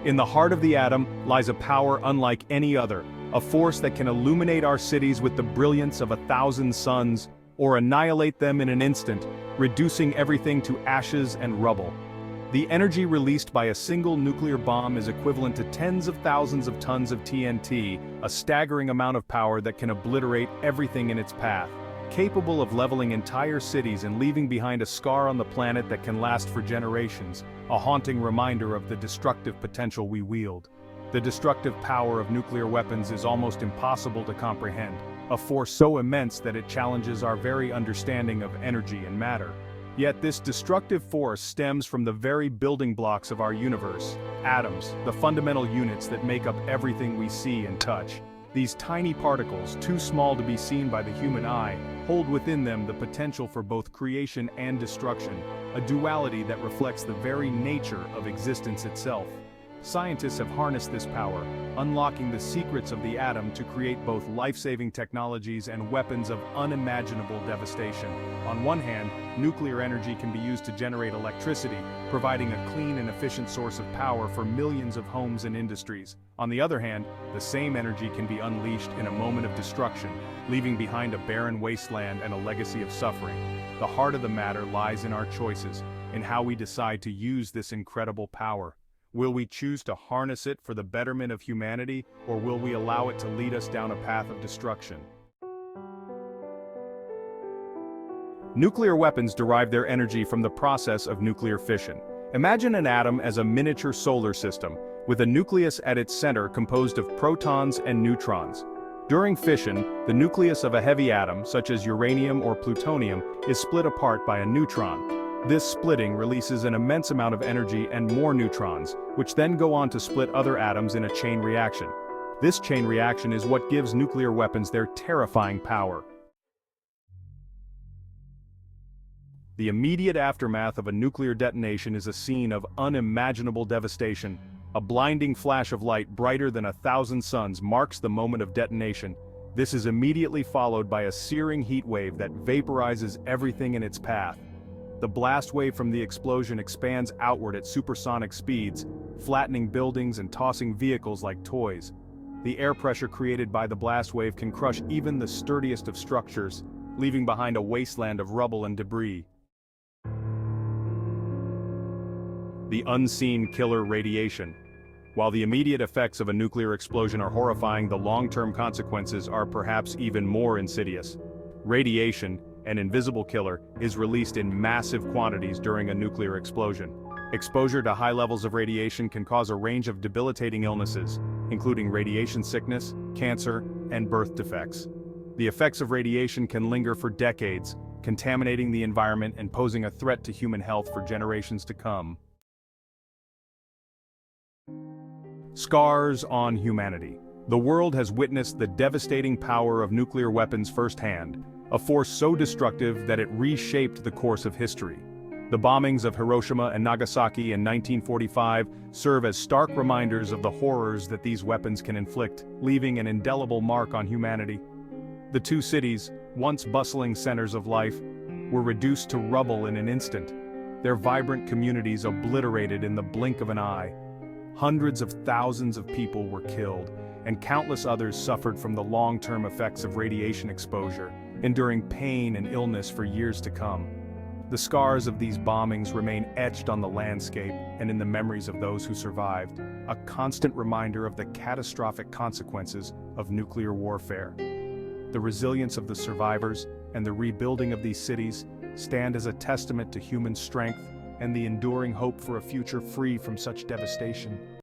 In the heart of the atom lies a power unlike any other, a force that can illuminate our cities with the brilliance of 1,000 suns, or annihilate them in an instant, reducing everything to ashes and rubble. The energy released by a single nuclear bomb is equivalent to tens of thousands of tons of TNT, a staggering amount of power that can obliterate everything in its path, capable of leveling entire cities and leaving behind a scar on the planet that can last for generations, a haunting reminder of the destructive potential we wield. The destructive power of nuclear weapons is almost impossible to comprehend, a force so immense that it challenges our very understanding of energy and matter. Yet this destructive force stems from the very building blocks of our universe, atoms, the fundamental units that make up everything we see and touch. These tiny particles, too small to be seen by the human eye, hold within them the potential for both creation and destruction, a duality that reflects the very nature of existence itself. Scientists have harnessed this power, unlocking the secrets of the atom to create both life-saving technologies and weapons of unimaginable devastation. On one hand, nuclear energy can be used to generate electricity, providing a clean and efficient source of power for millions of homes and industries. On the other hand, the same energy can be unleashed in a moment of destruction, leaving behind a barren wasteland and a legacy of suffering. The heart of the matter lies in our choices, in how we decide to use this incredible power. Will we choose to harness it for the betterment of humanity, or will we allow it to lead us down a path of destruction? Nuclear weapons derive their energy from the process of nuclear fission. Imagine an atom as a miniature solar system, with a nucleus at its center composed of protons and neutrons. During fission, the nucleus of a heavy atom, such as uranium or plutonium, is split apart by a neutron. This splitting releases an immense amount of energy and more neutrons, which then go on to split other atoms in a chain reaction. This chain reaction is what gives nuclear weapons their terrifying power. The immediate aftermath of a nuclear detonation is a scene of unimaginable devastation. A blinding flash of light brighter than 1,000 suns marks the moment of detonation. This is immediately followed by a searing heat wave that vaporizes everything in its path. The blast wave from the explosion expands outward at supersonic speeds, flattening buildings and tossing vehicles like toys. The air pressure created by the blast wave can crush even the sturdiest of structures, leaving behind a wasteland of rubble and debris. The unseen killer radiation. While the immediate effects of a nuclear explosion are horrifying, the long-term consequences are perhaps even more insidious. Radiation, an invisible killer, is released in massive quantities during a nuclear explosion. Exposure to high levels of radiation can cause a range of debilitating illnesses, including radiation sickness, cancer, and birth defects. The effects of radiation can linger for decades, contaminating the environment and posing a threat to human health for generations to come. Scars on humanity. The world has witnessed the devastating power of nuclear weapons firsthand, a force so destructive that it reshaped the course of history. The bombings of Hiroshima and Nagasaki in 1945 serve as stark reminders of the horrors that these weapons can inflict, leaving an indelible mark on humanity. The two cities, once bustling centers of life, were reduced to rubble in an instant, their vibrant communities obliterated in the blink of an eye. Hundreds of thousands of people were killed, and countless others suffered from the long-term effects of radiation exposure, enduring pain and illness for years to come. The scars of these bombings remain etched on the landscape and in the memories of those who survived, a constant reminder of the catastrophic consequences of nuclear warfare. The resilience of the survivors and the rebuilding of these cities stand as a testament to human strength and the enduring hope for a future free from such devastation.